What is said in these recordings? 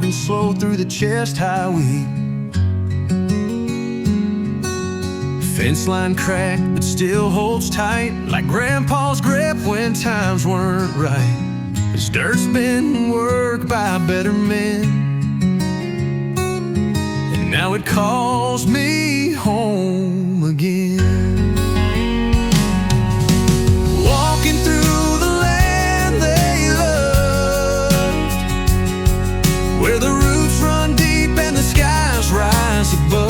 jogging slow through the chest high wheat. Fence line cracked but still holds tight, like Grandpa's grip when times weren't right. His dirt's been worked by better men, and now it calls me home again. Walking through the land they loved, where the roots run deep and the skies rise above.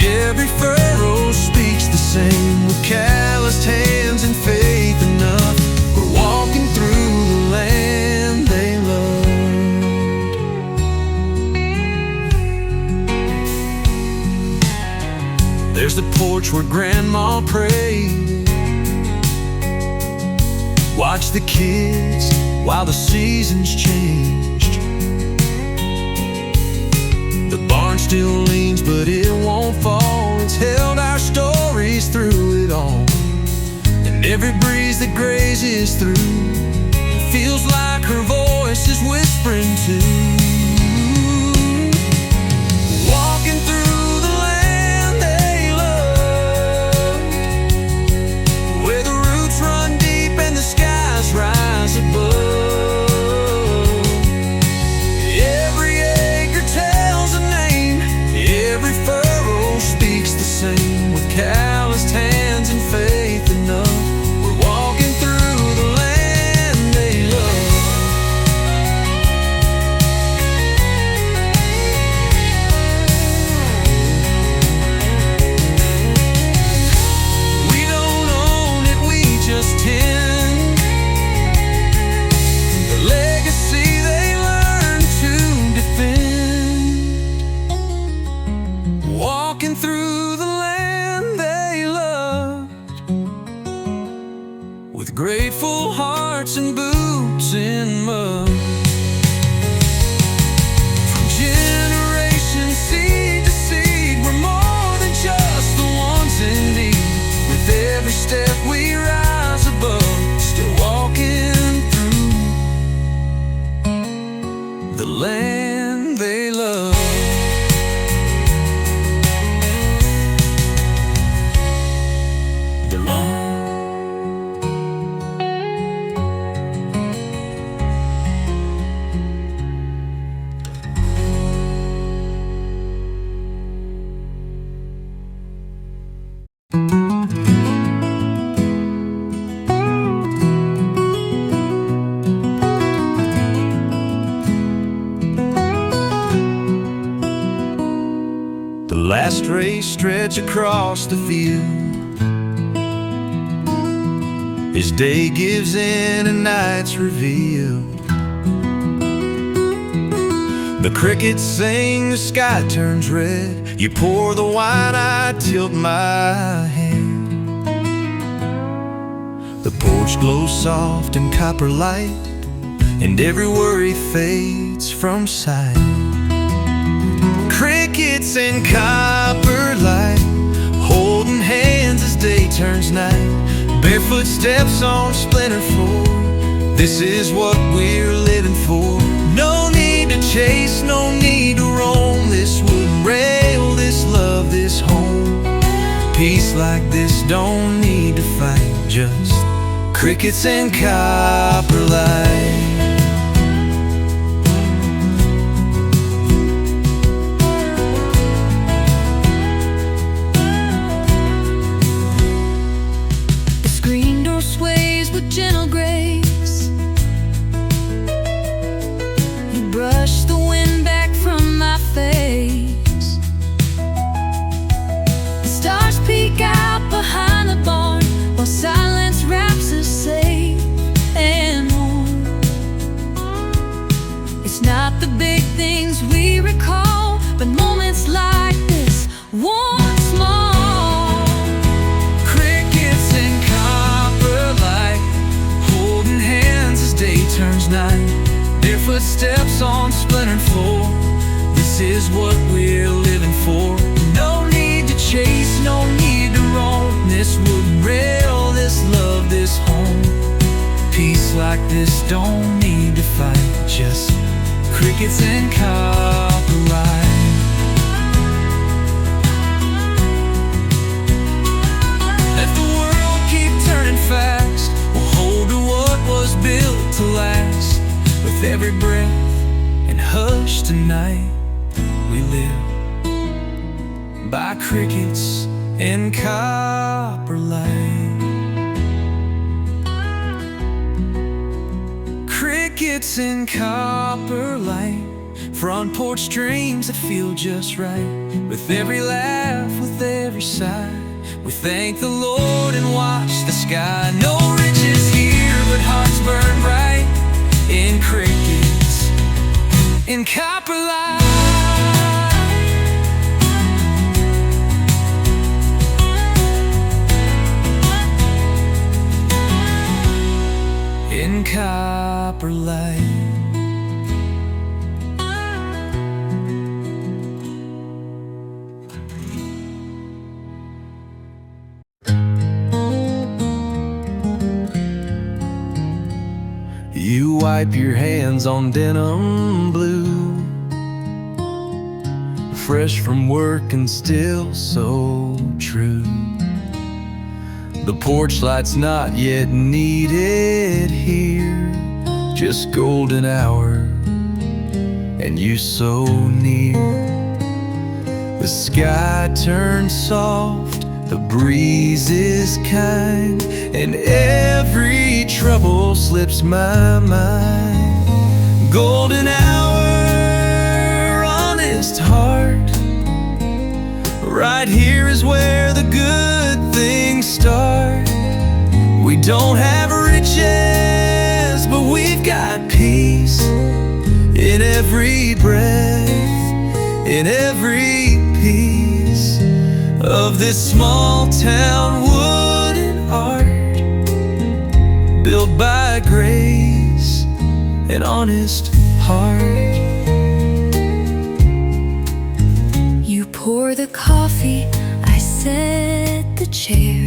Every furrow speaks the same, with calloused hands and faith enough. We're walking through the land they loved. There's the porch where Grandma prayed. Watch the kids while the seasons changed. The barn still leans, but it won't fall. It's held our stories through it all. And every breeze that grazes through, it feels like her voice is whispering too. Walking through the land they loved, where the roots run deep and the skies rise above. With calloused hands and faith enough, we're walking through the land they love. We don't own it, we just tend the legacy they learned to defend. Walking through grateful hearts and boots in mud. From generation seed to seed, we're more than just the ones in need. With every step we rise above, still walking through the land they love. Last rays stretch across the field. His day gives in and night's revealed. The crickets sing, the sky turns red. You pour the wine, I tilt my head. The porch glows soft in copper light, and every worry fades from sight. Crickets in copper light, holding hands as day turns night. Barefoot steps on splinter floor, this is what we're living for. No need to chase, no need to roam. This wooden rail, this love, this home. Peace like this don't need to fight, just crickets and copper light. Gentle grace, you brush the wind back from my face. The stars peek out behind the barn, while silence wraps us safe and warm. It's not the big things we recall, but moments like this, once more. Turns night, their footsteps on splintered floor. This is what we're living for. No need to chase, no need to roam. This wooden rail, this love, this home. Peace like this don't need to fight, just crickets and copyright. Let the world keep turning fast, we'll hold to what was built to last. With every breath and hush tonight, we live by crickets and copper light. Crickets and copper light, front porch dreams that feel just right. With every laugh, with every sigh, we thank the Lord and watch the sky. No riches here, but hearts burn bright in crickets and copper light. In copper light. You wipe your hands on denim blue, fresh from work and still so true. The porch light's not yet needed here, just golden hour and you so near. The sky turns soft, the breeze is kind, and every trouble slips my mind. Golden hour, honest heart, right here is where the good things start. We don't have riches, but we've got peace in every breath, in every piece of this small town wooden art, built by grace and honest heart. You pour the coffee, I set the chair.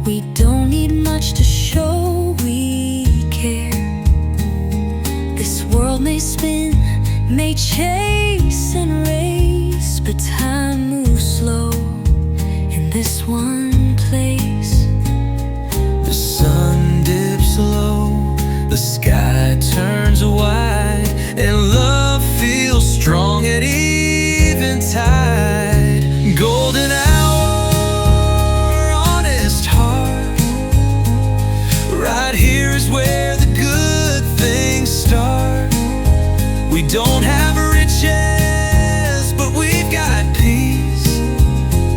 We don't need much to show we care. This world may spin, may chase and race, but time moves slow in this one place. The sun dips low, the sky turns wide, and love feels strong at eventide. Golden hour, honest heart, right here is where the good things start. We don't have riches, but we've got peace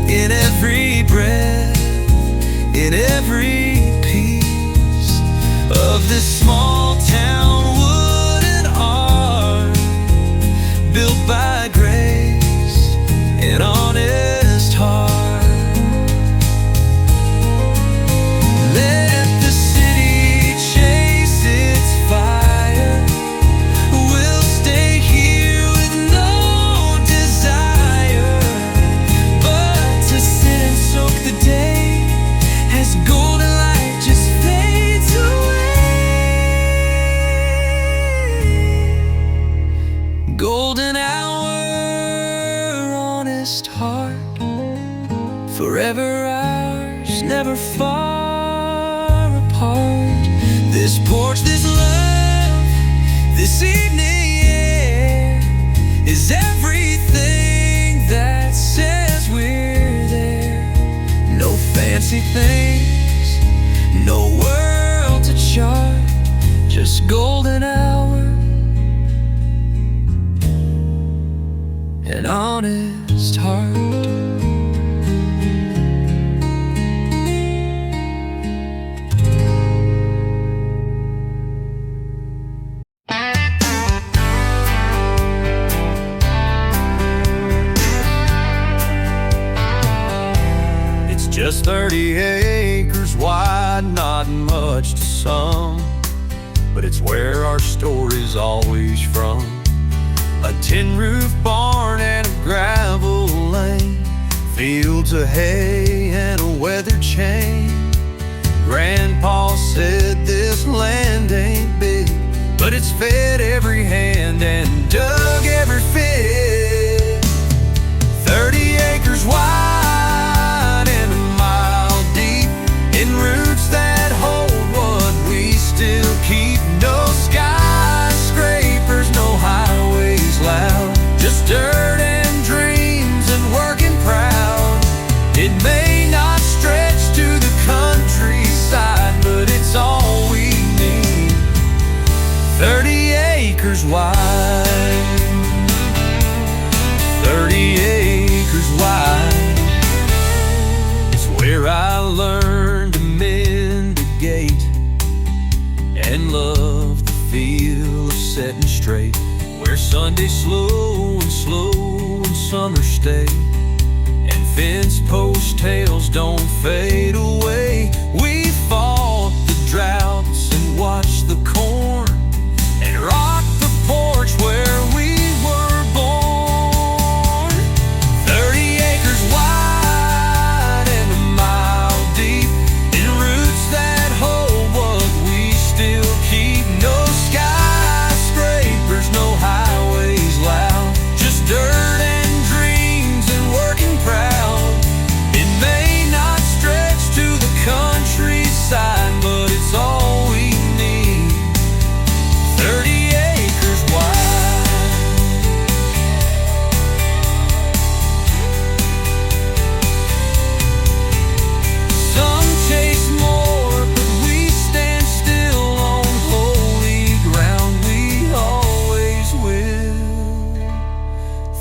in every breath, in every piece of this small town wooden art, built by grace and honest heart. Let the city chase its fire, we'll stay here with no desire but to sit and soak the day as golden light just fades away. Golden hour, honest heart, forever ours, never far apart. This porch, this love, this evening air is everything that says we're there. No fancy things, no world to chart, just golden hour and honest heart. It's just 30 acres wide, not much to some, but it's where our story's always from. A tin roof barn and a gravel lane, fields of hay and a weather chain. Grandpa said this land ain't big, but it's fed every hand and dug every fit. 30 acres wide and a mile deep, in roots that hold what we still keep. No skyscrapers, no highways loud, just dirt and dreams and working proud. It may not stretch to the countryside, but it's all we need. 30 acres wide, 30 acres wide. It's where I learned to mend a gate and love the feel of setting straight, where Sundays slow and summer stay, and fence post tales don't fade away. We fought the droughts and watched the corn and rocked the porch where we were born. 30 acres wide and a mile deep, in roots that hold what we still keep. No skyscrapers, no highways loud, just dirt and dreams and working proud. It may not stretch to the countryside, but it's all we need. 30 acres wide. Some chase more, but we stand still on holy ground. We always will.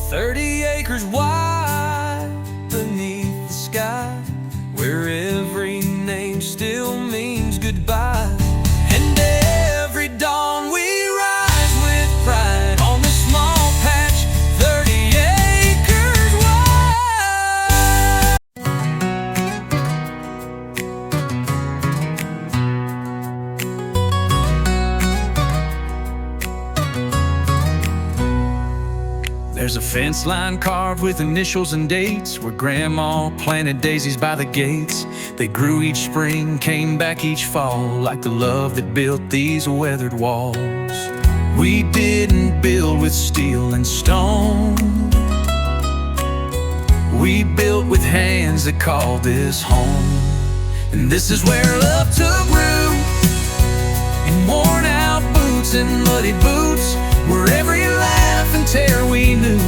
30 acres wide beneath the sky, where every name still means goodbye. And every dawn we rise with pride on this small patch, 30 acres wide. There's a fence line carved with initials and dates, where Grandma planted daisies by the gates. They grew each spring, came back each fall, like the love that built these weathered walls. We didn't build with steel and stone, we built with hands that called this home. And this is where love took root, in worn out boots and muddy boots, where every laugh and tear we knew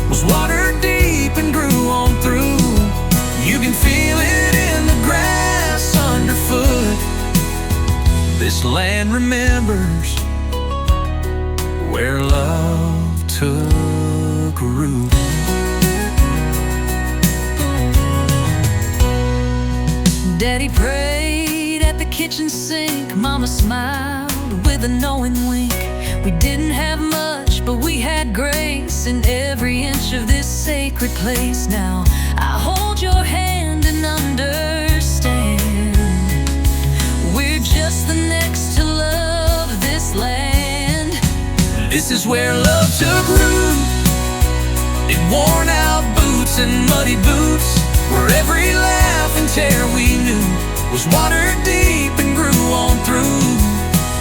was water deep and grew on through. You can feel it in the grass underfoot. This land remembers where love took root. Daddy prayed at the kitchen sink, Mama smiled with a knowing wink. We didn't have much, but we had grace in every inch of this sacred place. Now I hold your hand and understand, we're just the next to love this land. This is where love took root, in worn out boots and muddy boots, where every laugh and tear we knew was water deep and grew on through.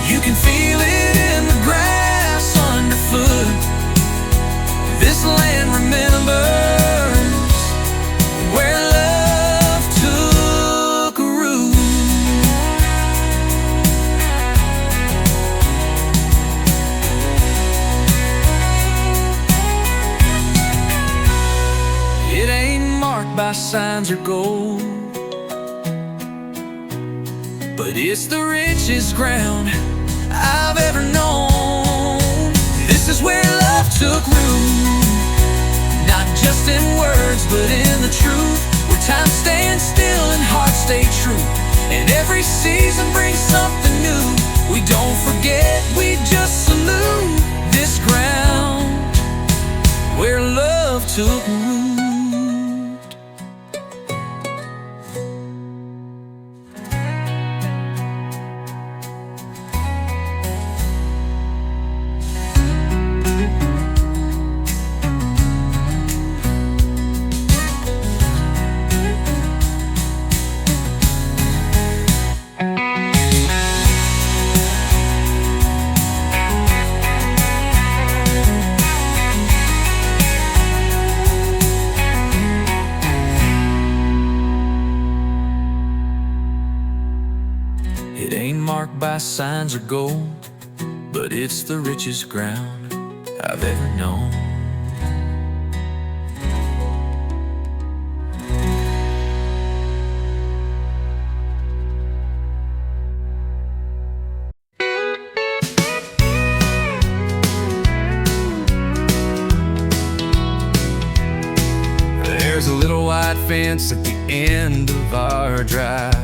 You can feel it in the grass underfoot. This land remembers where love took root. It ain't marked by signs or gold, but it's the richest ground I've ever known. This is where love took root, not just in words but in the truth, where time stands still and hearts stay true, and every season brings something new. We don't forget, we just salute this ground where love took root. price signs are gold, but it's the richest ground I've ever known. There's a little white fence at the end of our drive,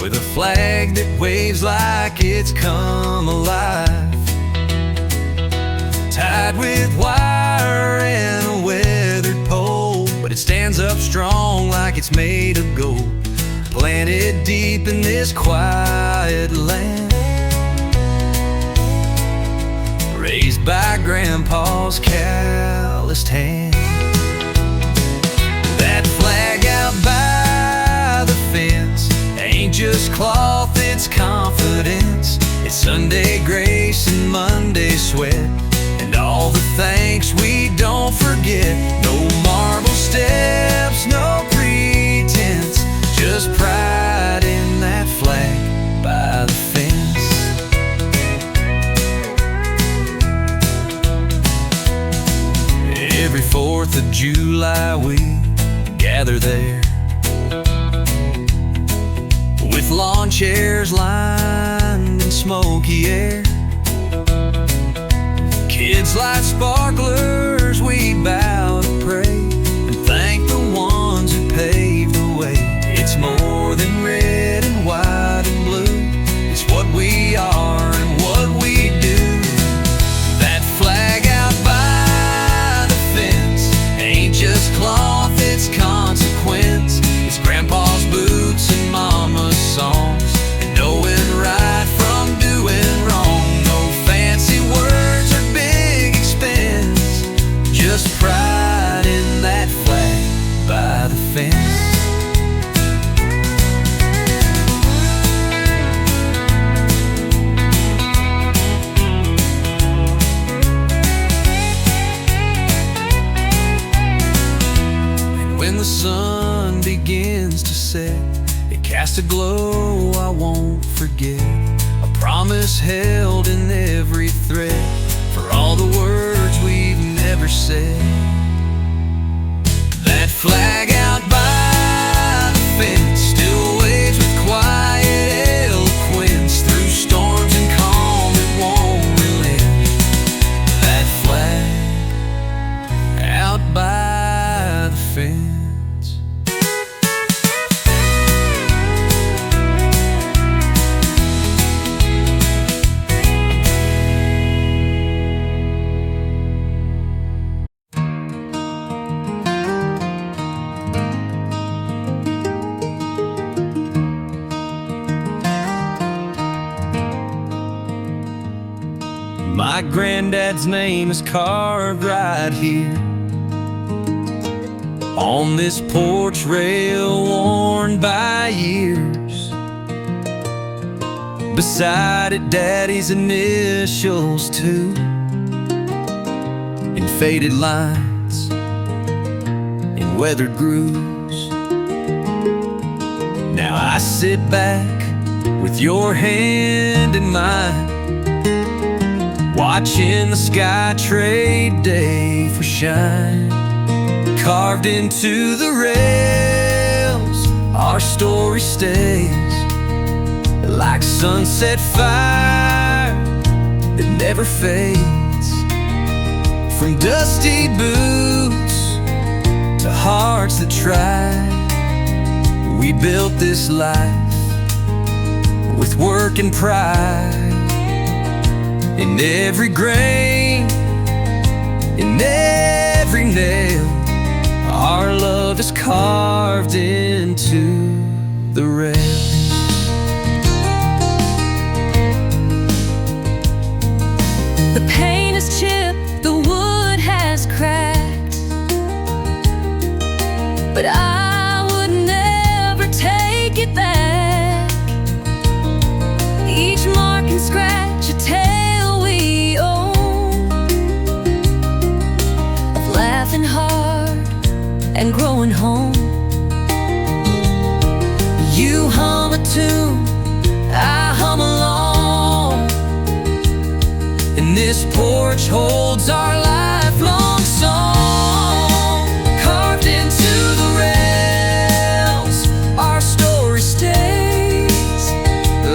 with a flag that waves like it's come alive, tied with wire and a weathered pole, but it stands up strong like it's made of gold, planted deep in this quiet land, raised by Grandpa's calloused hand. That flag out by the fence ain't just cloth, it's confidence. It's Sunday grace and Monday sweat, and all the thanks we don't forget. No marble steps, no pretense, just pride in that flag by the fence. Every 4th of July we gather there, with lawn chairs lined in smoky air. Kids light sparklers, we bow to pray and thank the ones who paved the way. It's more than red and white and blue, it's what we are and what we do. That flag out by the fence ain't just cloth, it's consequence. It's Grandpa's boots and Mama's songs, and knowing right from doing wrong. No fancy words or big expense, just pride in that flag by the fence. And when the sun begins to set, it casts a glow I won't forget, a promise held in every thread, for all the words we've never said. That flag out by the fence still waves with quiet eloquence, through storms and calm it won't relent. That flag out by the fence. My granddad's name is carved right here on this porch rail worn by years. Beside it, Daddy's initials too, in faded lines, in weathered grooves. Now I sit back with your hand in mine, watching the sky trade day for shine. Carved into the rails, our story stays like sunset fire that never fades. From dusty boots to hearts that tried, we built this life with work and pride. In every grain, in every nail, our love is carved into the rails. The paint is chipped, the wood has cracked, but I would never take it back. Each mark and scratch a tale we own, of laughing hard and growing home. You hum a tune This porch holds our lifelong song, carved into the rails. Our story stays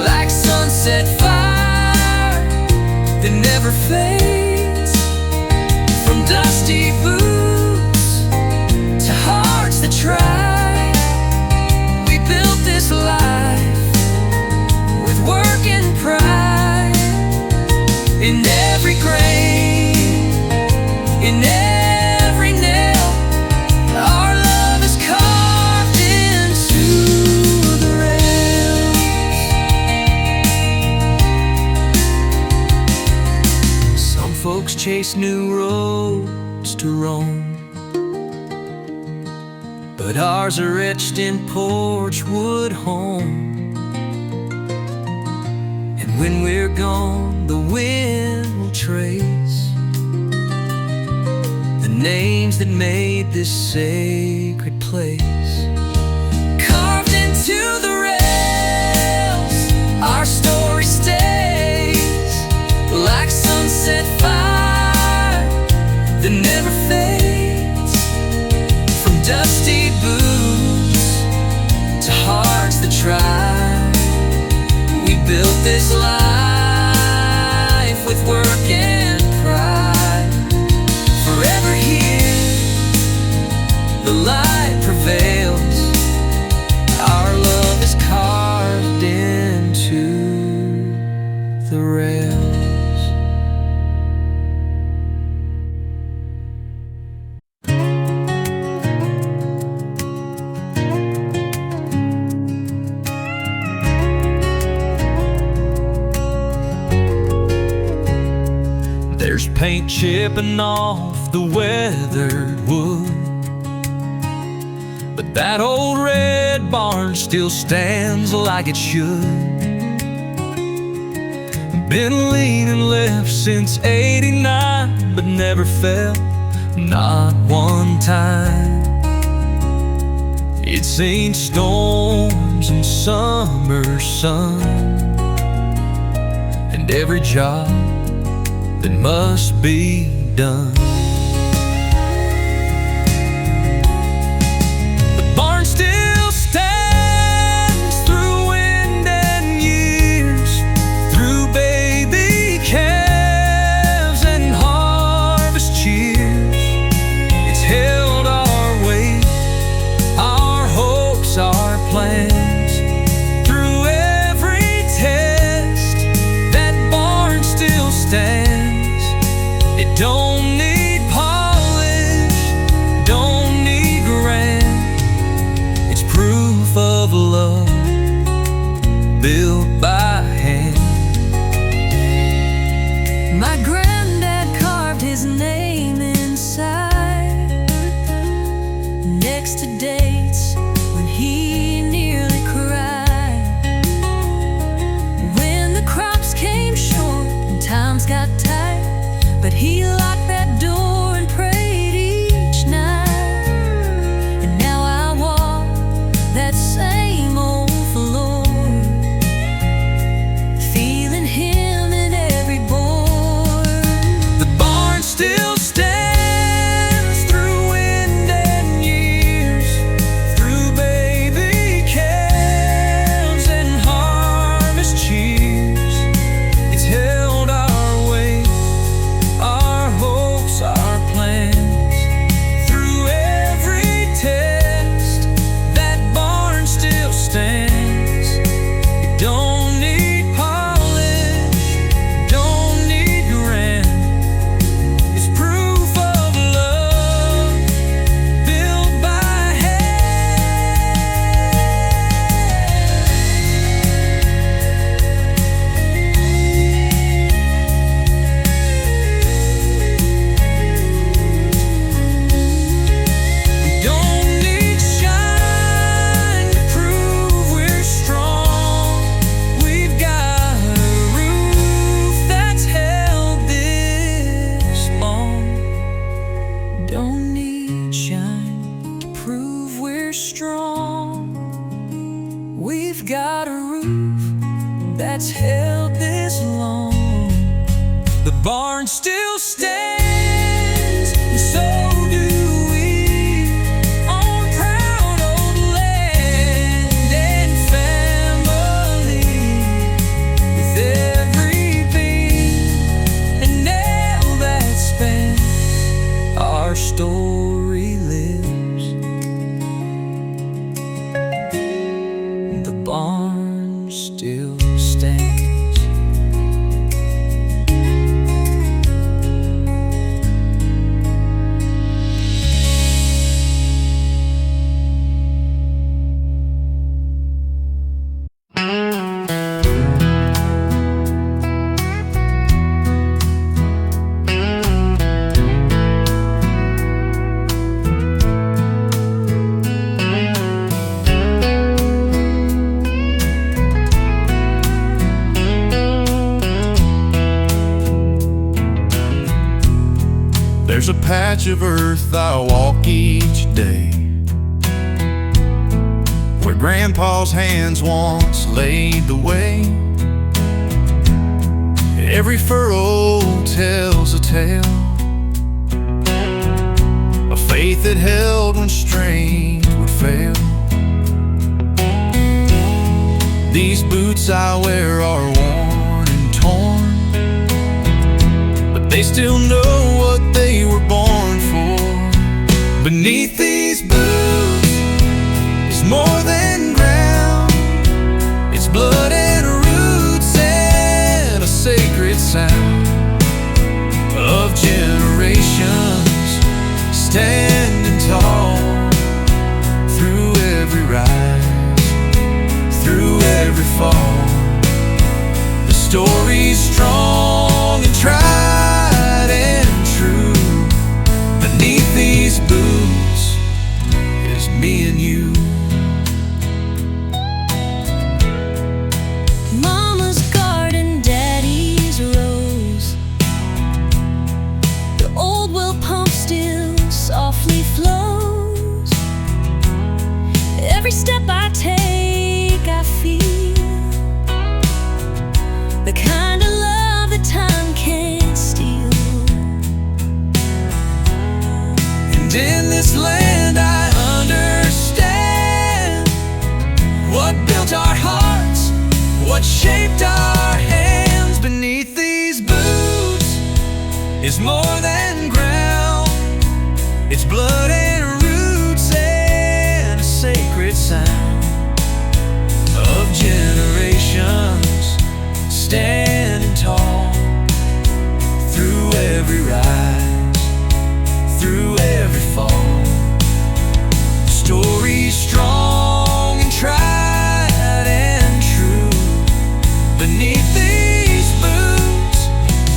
like sunset fire that never fades. From dusty boots to hearts that try, we built this life with work and pride. In every grain, in every nail, our love is carved into the rails. Some folks chase new roads to roam, but ours are etched in porch wood home. And when we're gone, the wind will trace the names that made this sacred place. Carved into the rails, our story stays like sunset fire that never fades. From dusty boots to hearts that try, we built this life with work and pride. Forever here, the light prevails. Our love is carved into the rails. There's paint chipping off the weathered wood, but that old red barn still stands like it should. Been leaning left since '89, but never fell, not one time. It's seen storms and summer sun, and every job that must be done. The barn still stands through wind and years, through baby calves and harvest cheers. It's held our weight, our hopes, our plans. Through every test, that barn still stands. It don't need polish, don't need grand. It's proof of love built by hand. My granddad carved his name inside, next to dates when he nearly cried. When the crops came short and times got tight, but he locked that door and prayed each night. And now I walk that same old floor, feeling him in every board. The barn still stands through wind and years, through baby calves and harvest cheers. It's held our weight, our hopes, our plans. Through every test, that barn still stands. It don't need polish, don't need grand. It's proof of love built by hand. We don't need shine to prove we're strong. We've got a roof that's held this long. Don't need shine to prove we're strong. We've got a roof that's held this long. The barn still stands, and so do we, on proud old land and family. With every beam and nail that's bent, our story lives. The barn still stands. There's a patch of earth I walk each day, where Grandpa's hands once laid the way. Every furrow tells a tale of faith that held when strength would fail. These boots I wear are worn and torn, but they still know what they were born for. Beneath these boots is more than ground. It's blood and roots and a sacred sound of generations standing tall through every rise, through every fall. The story's strong and tried and true. Beneath these boots is me and you. Mama's garden, Daddy's rose. The old well pump still softly flows. Every step I take, I feel the kind of love that time can't steal. And in this land I understand what built our hearts, what shaped our hands. Beneath these boots is more than ground. It's blood and roots and a sacred sound of generations standing tall through every rise, through every fall. Stories strong and tried and true. Beneath these boots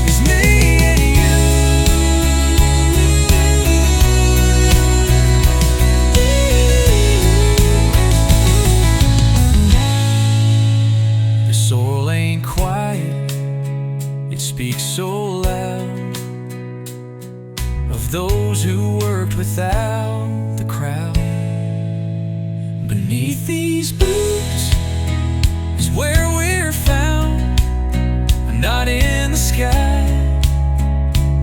is me and you. The soil ain't quiet, it speaks so loud of those who worked without the crowd. Beneath these boots is where we're found, not in the sky,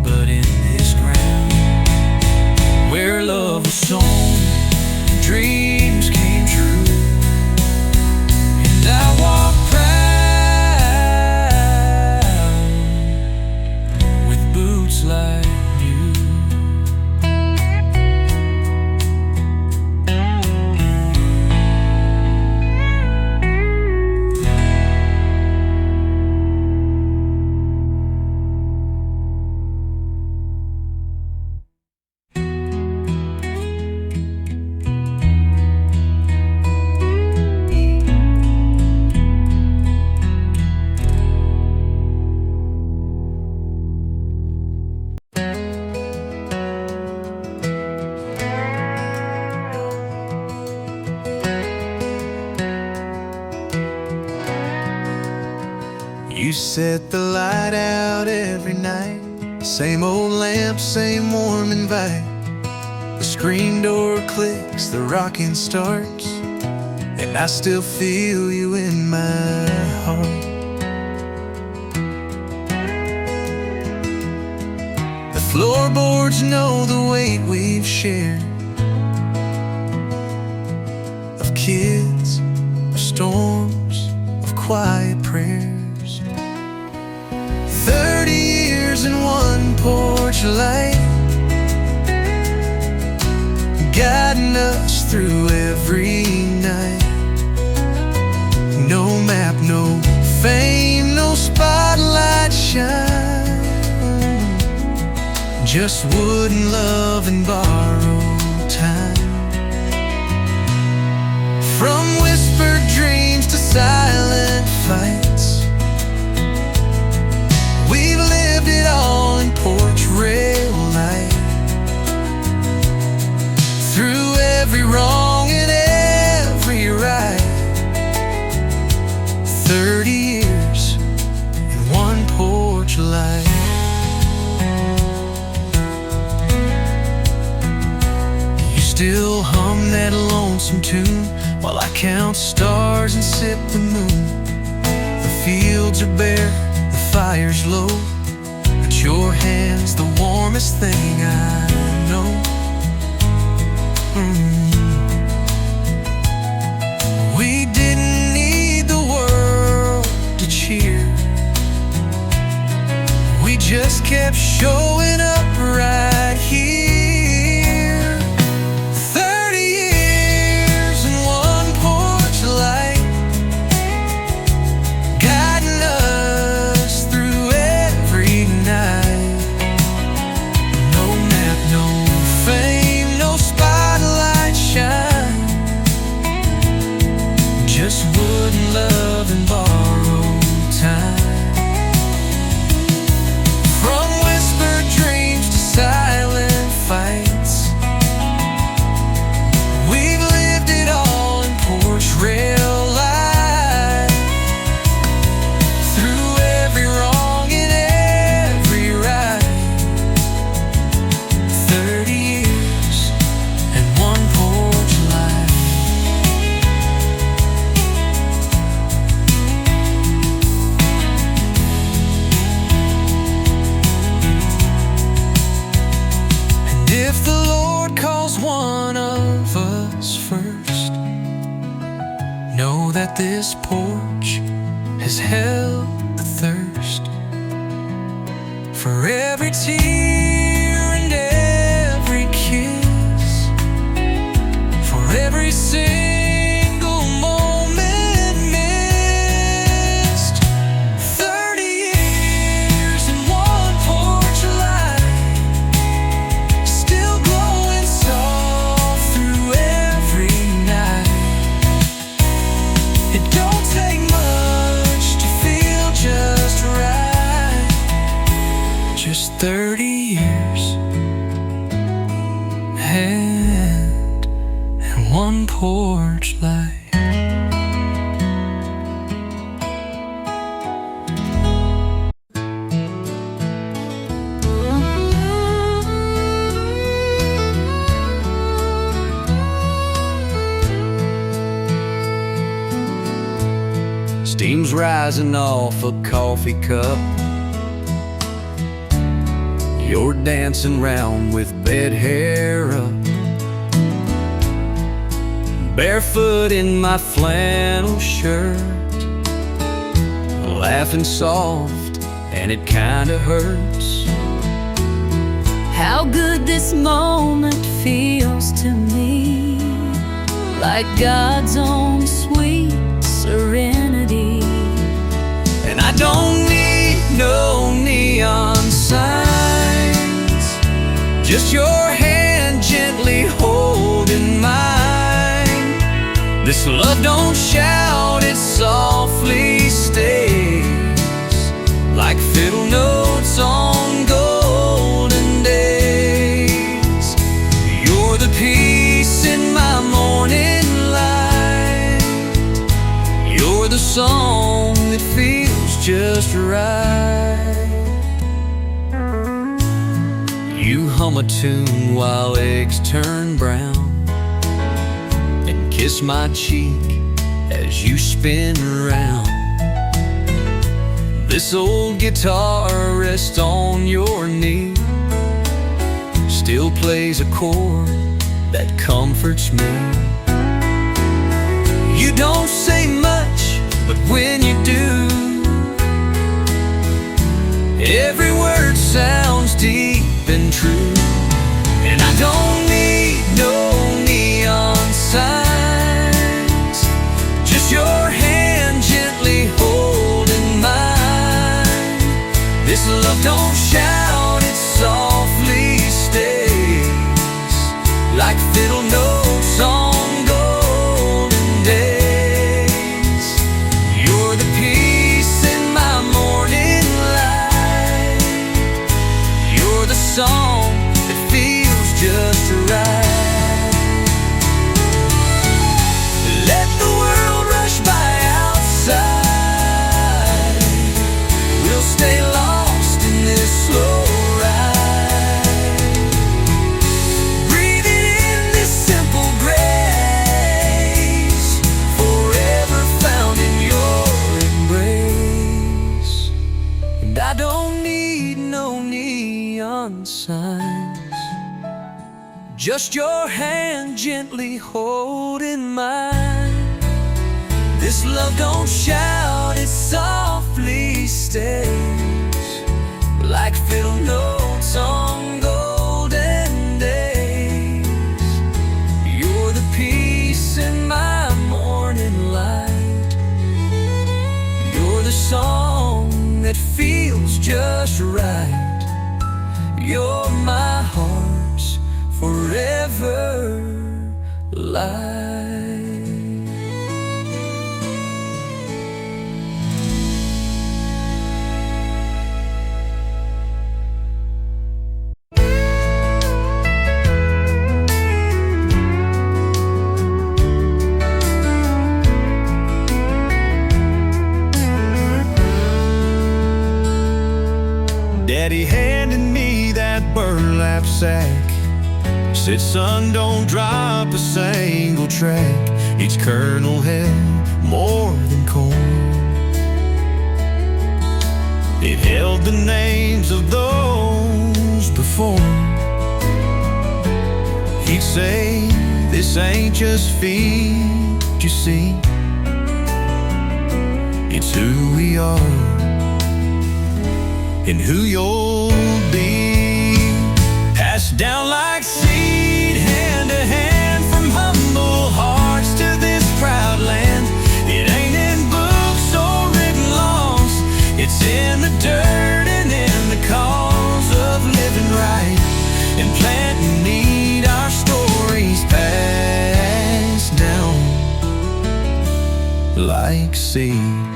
but in this ground, where love was sown and dreams came true. And I walk proud with boots like you. You set the light out every night, same old lamp, same warm invite. The screen door clicks, the rocking starts, and I still feel you in my heart. Floorboards know the weight we've shared, of kids, of storms, of quiet prayers. 30 years in one porch light, guiding us through every night. No map, no fame, no spotlight shine, just wood and love and borrowed time. From whispered dreams to silent fights, we've lived it all in porch rail light. Through every wrong and every right, 30 years in one porch light. You still hum that lonesome tune while I count stars and sip the moon. The fields are bare, the fire's low, but your hand's the warmest thing I know. We didn't need the world to cheer, we just kept showing up right here. 30 years in one porch light, guiding us through every night. No map, no fame, no spotlight shine, just wood and love and borrowed time. From whispered dreams to silent fights, we've lived it all in porch rail light. Through every wrong and every right, 30 years and one porch light. And if the Lord calls one of us first, know that this porch has held the thirst. For every tear and every kiss, for every single moment missed. 30 years in one porch light, still glowing soft through every night. It don't take much to feel just right, just 30 years and one porch light. Steam's rising off a coffee cup, you're dancing round with bed hair up. Barefoot in my flannel shirt, laughing soft and it kinda hurts. How good this moment feels to me, like God's own sweet serenity. And I don't need no neon signs, just your hand gently holding mine. This love don't shout, it softly stays, like fiddle notes on golden days. You're the peace in my morning light, you're the song that feels just right. You hum a tune while eggs turn brown, and kiss my cheek as you spin around. This old guitar rests on your knee, still plays a chord that comforts me. You don't say much, but when you do, every word sounds deep and true. And I don't need no neon signs, just your hand gently holding mine. This love don't shout, it softly stays, like fiddle notes on golden days. You're the peace in my morning light. You're the song that feels just right. Let the world rush by outside, we'll stay lost in this slow ride, breathing in this simple grace, forever found in your embrace. And I don't need no neon signs, just your hand gently holding mine. This love don't shout, it softly stays, like fiddle notes on golden days. You're the peace in my morning light. You're the song that feels just right. You're my heart's forever light. Daddy handed me that burlap sack, said, son, don't drop a single track. Each kernel held more than corn. It held the names of those before. He'd say, this ain't just feed, you see, it's who we are and who you'll be. Passed down like seed, hand to hand, from humble hearts to this proud land. It ain't in books or written laws, it's in the dirt and in the cause of living right and planting need. Our stories passed down like seed.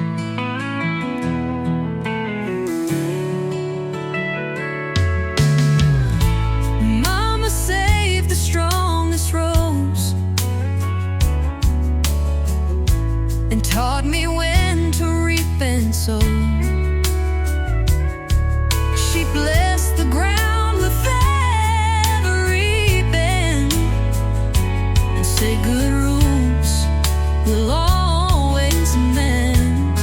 Taught me when to reap and sow. She blessed the ground with every bend, and said good roots will always mend.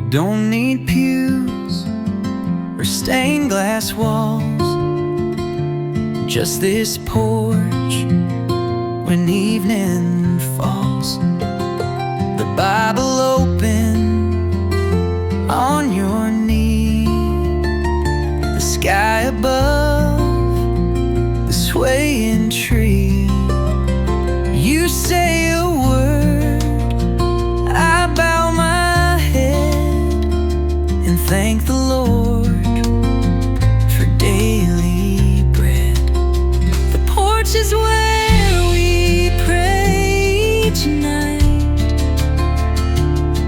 Don't need pews or stained glass walls, just this porch when evening falls. The Bible open on your knee, the sky above, the swaying tree. You say a word, I bow my head and thank the Lord for daily bread. The porch is where we pray each night,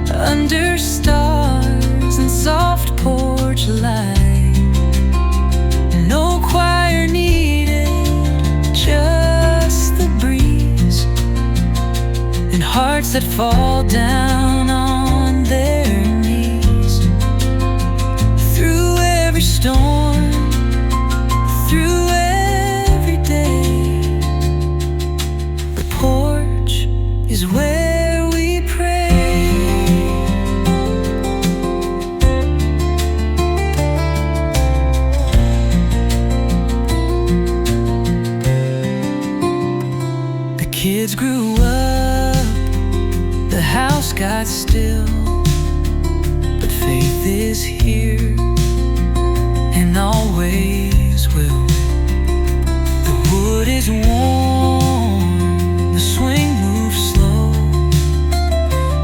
under stars and soft porch light. No choir needed, just the breeze and hearts that fall down on their knees. Through every storm, through every day, the porch is where we pray. The kids grew up, the house got still, but faith is here and always will. The wood is warm, the swing moves slow,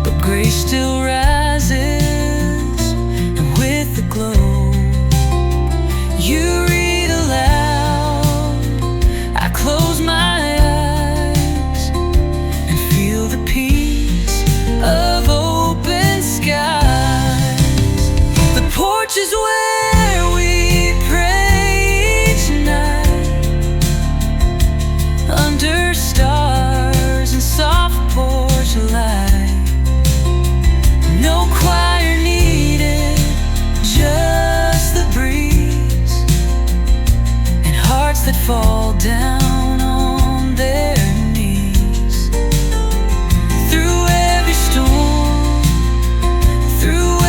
but grace still rises, and with the glow, you read aloud, I close my eyes and feel the peace of open skies. The porch is where we pray each night, under stars and soft porch light. No choir needed, just the breeze and hearts that fall down on their knees. Through every storm, through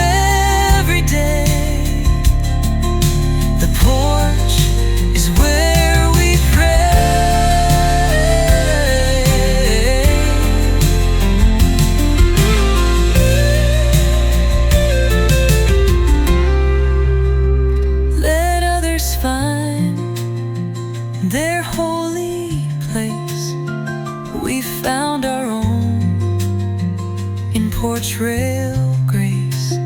every day, the porch is where we pray. Let others find their holy place. We found our own in porch rail grace,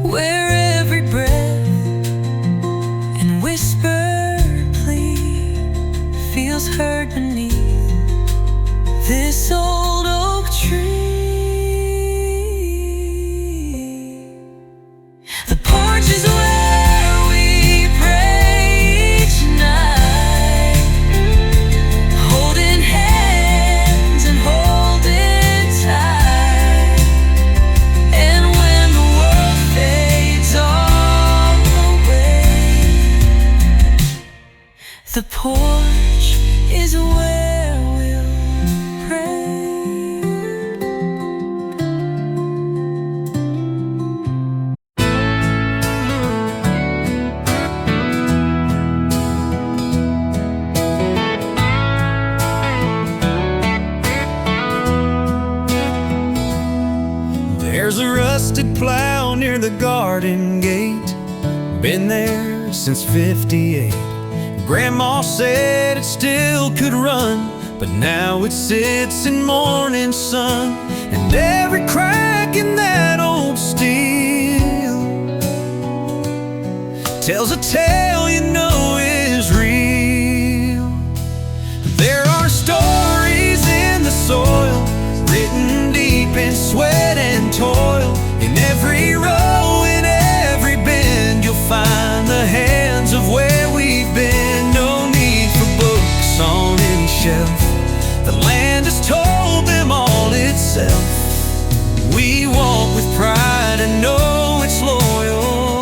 where every breath and whispered plea feels heard beneath this old oak tree. The porch is where we pray each night, holding hands and holding tight. And when the world fades all away, the porch is where we'll pray. There's a rusted plow near the garden gate, been there since '58. Grandma said it still could run, but now it sits in morning sun. And every crack in that old steel tells a tale you know is real. There are stories in the soil, written deep in sweat and toil. In every row, in every bend, you'll find the hands of where we've been. No need for books on any shelf, the land has told them all itself. We walk with pride and know it's loyal,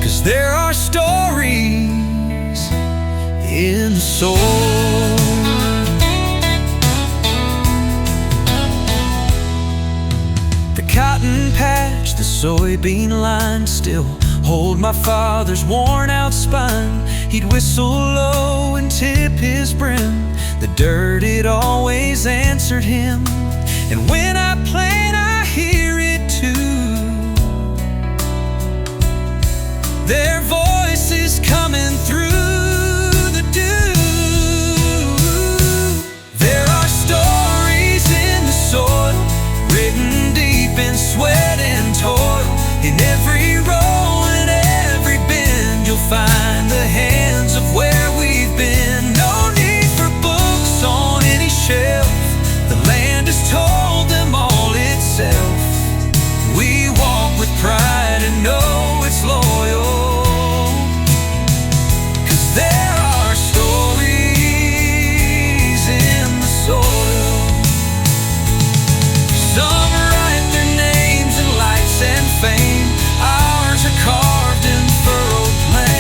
'cause soybean line still hold my father's worn out spine. He'd whistle low and tip his brim. The dirt, it always answered him. And when I plant, I hear it too. Their voices coming through the dew. There are stories in the soil, written deep in sweat and toil. In every row and every bend, you'll find the hands of where we've been. No need for books on any shelf. The land has told them all itself. We walk with pride and know it's loyal. There are stories in the soil. Some write their names in lights and fame. Ours are carved in furrowed plains.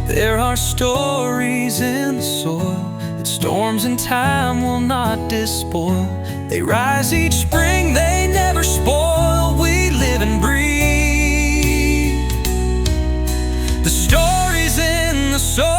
There are stories in the soil that storms and time will not despoil. They rise each spring, they never spoil. We live and breathe the stories in the soil.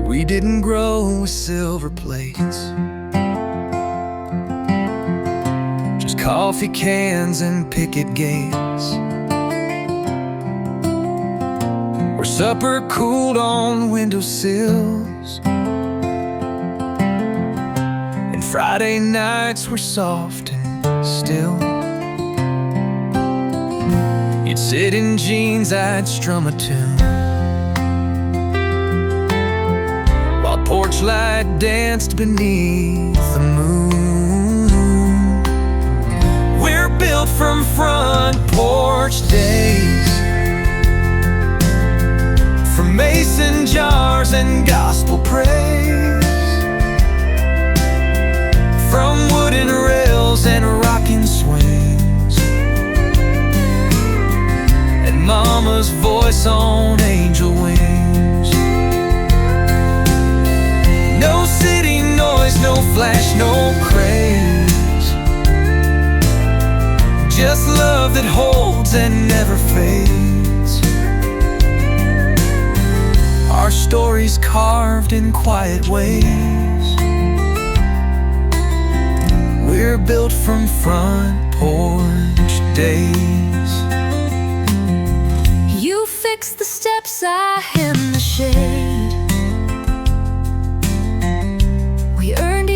We didn't grow with silver plates, just coffee cans and picket gates, where supper cooled on windowsills, and Friday nights were soft and still. You'd sit in jeans, I'd strum a tune, porch light danced beneath the moon. We're built from front porch days, from mason jars and gospel praise, from wooden rails and rocking swings, and mama's voice on angel wings. No city noise, no flash, no craze, just love that holds and never fades. Our stories carved in quiet ways. We're built from front porch days. You fix the steps, I hem the shade.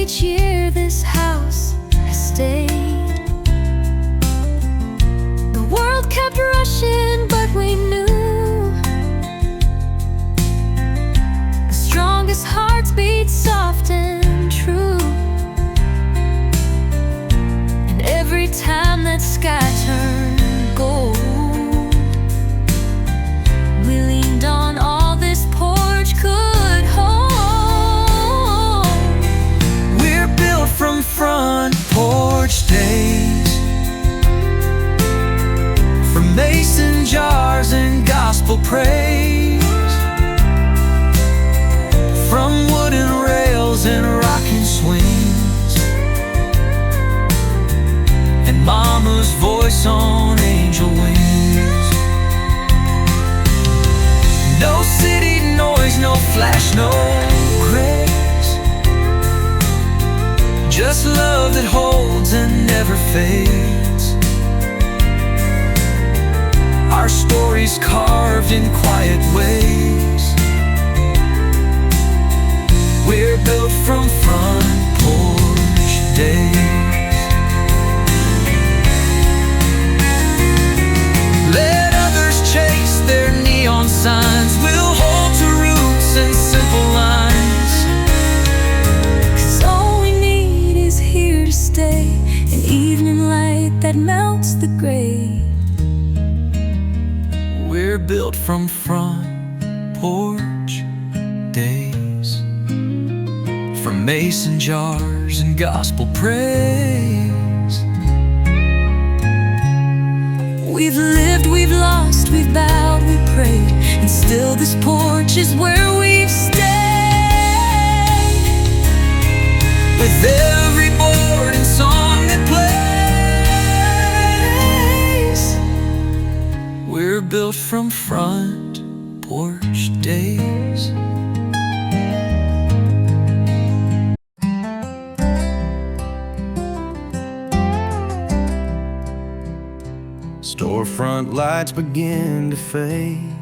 Each year this house has stayed. The world kept rushing, but we knew the strongest hearts beat soft and true. And every time that sky turned gold, we leaned on all this porch could hold. From front porch days, from mason jars and gospel praise, from wooden rails and rocking swings, and mama's voice on angel wings. No city noise, no flash, no craze, just love that holds and never fades. Our stories carved in quiet ways. We're built from front porch days. that melts the gray. We're built from front porch days, from mason jars and gospel praise. We've lived, we've lost, we've bowed, we prayed, and still this porch is where we've stayed. With every board and song that plays, we're built from front porch days. Storefront lights begin to fade.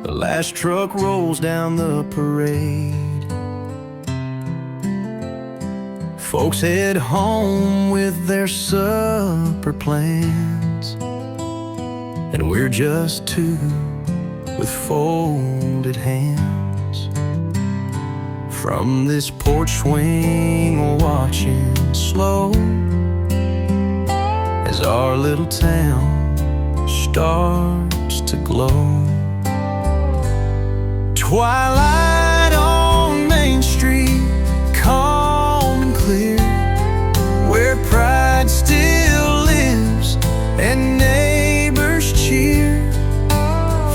The last truck rolls down the parade. Folks head home with their supper plans, and we're just two with folded hands. From this porch swing, watching slow as our little town starts to glow. Twilight on Main Street, calm and clear, where pride still lives and neighbors cheer.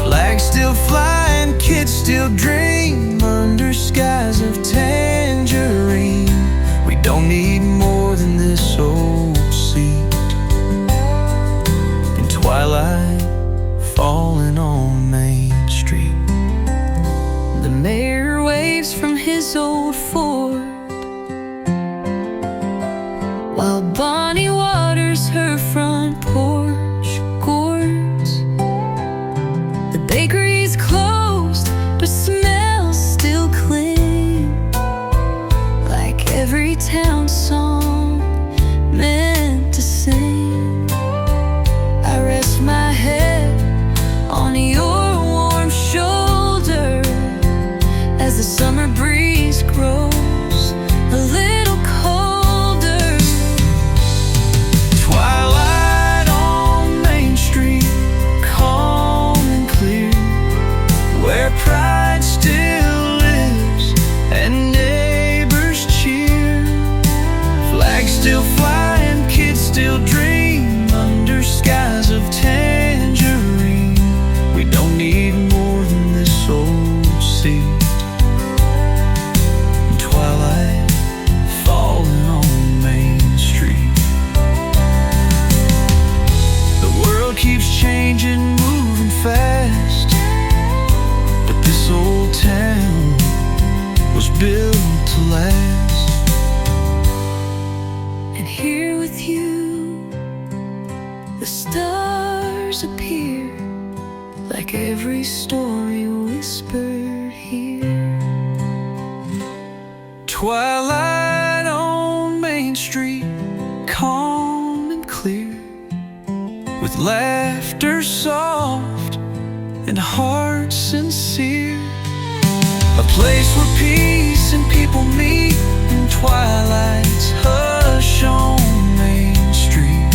Flags still fly and kids still dream under skies of tangerine. We don't need more than this old seat. Twilight falling on Main Street. The mayor waves from his old Ford, while Bonnie waters her front porch gourds. The bakery's closed, but smells still cling, like every town song meant to sing. My head on your warm shoulder as the summer breeze grows a little colder. Twilight on Main Street, calm and clear, where pride still lives and neighbors cheer. Flags still fly and kids still dream under skies of tangerine. We don't need more than this old seat. Twilight falling on Main Street. The world keeps changing, moving fast, but this old town was built to last. And here with you, the stars appear, like every story whispered here. Twilight on Main Street, calm and clear, with laughter soft and hearts sincere. A place where peace and people meet in twilight's hush on Main Street.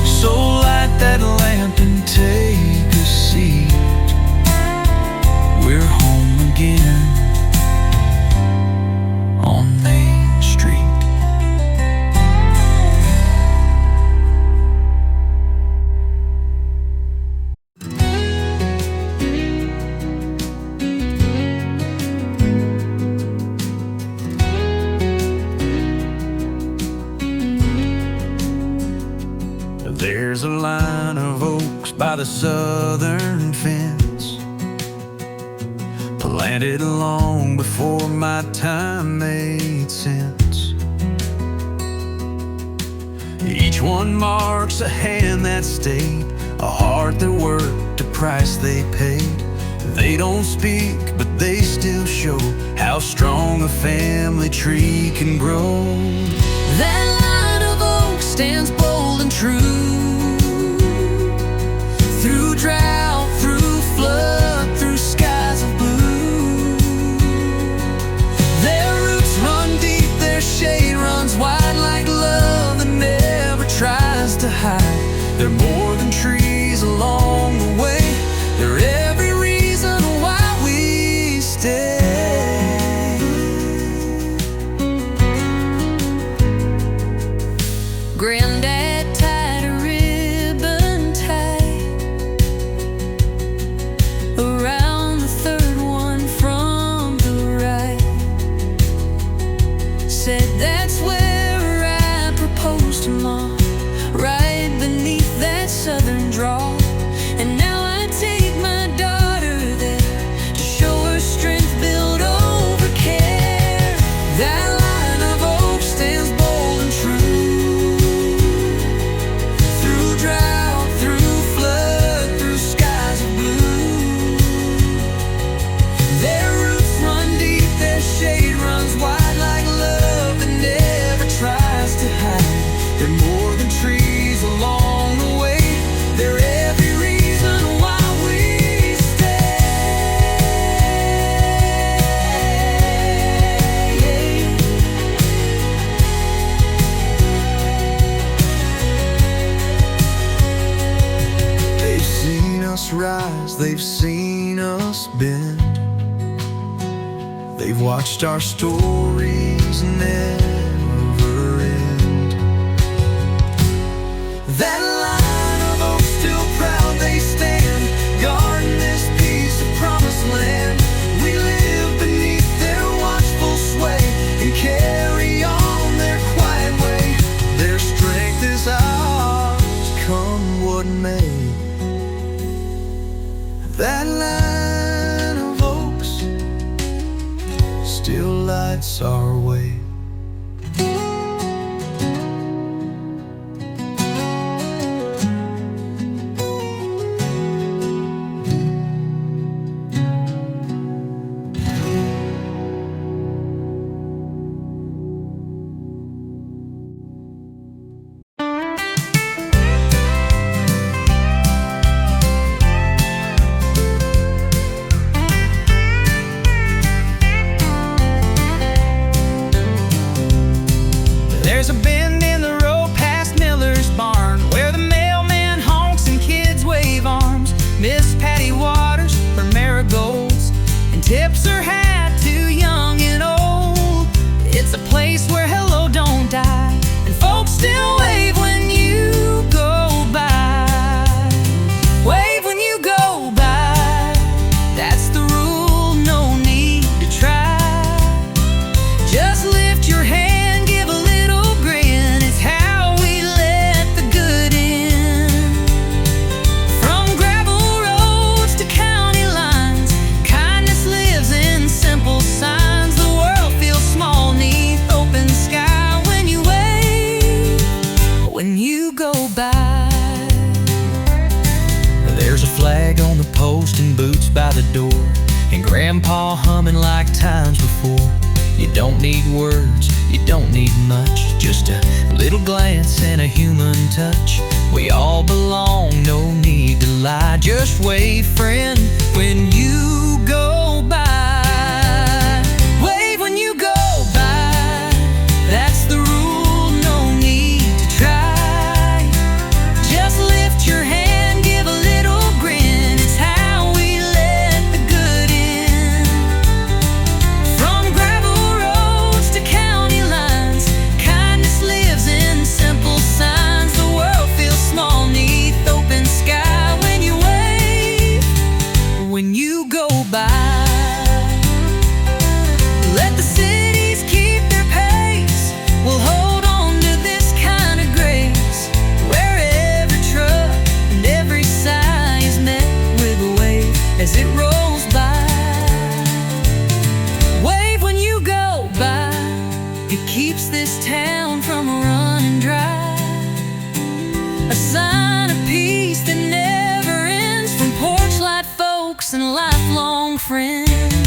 So light that lamp and take a seat. We're home again on Main Street. There's a line of oaks by the southern fence, planted long before my time made sense. Each one marks a hand that stayed, a heart that worked, a price they paid. They don't speak, but they still show how strong a family tree can grow. That line of oaks stands bold and true, through drought, through flood, through skies of blue. Their roots run deep, their shade runs wide. they've seen us bend. They've watched our stories never end. That line of oaks, still proud they stand, guarding this piece of promised land. We live beneath their watchful sway and carry on their quiet way. Their strength is ours, come what may. That line of oaks still lights our way. There's a bend in the road past Miller's barn, where the mailman honks and kids wave arms. Miss Patty waters her marigolds and tips her hat to young and old. It's a place where hello don't die, and folks still wave when you go by. Wave when you go by, that's the rule, no need to try. Just lift your hand, flag on the post and boots by the door, and Grandpa humming like times before. You don't need words, you don't need much, just a little glance and a human touch. We all belong, no need to lie. Just wave, friend, when you go by. Wave when you go by, that's the rule, no need to try. Just lift your hand, as it rolls by. Wave when you go by, it keeps this town from running dry. A sign of peace that never ends, from porch light folks and lifelong friends.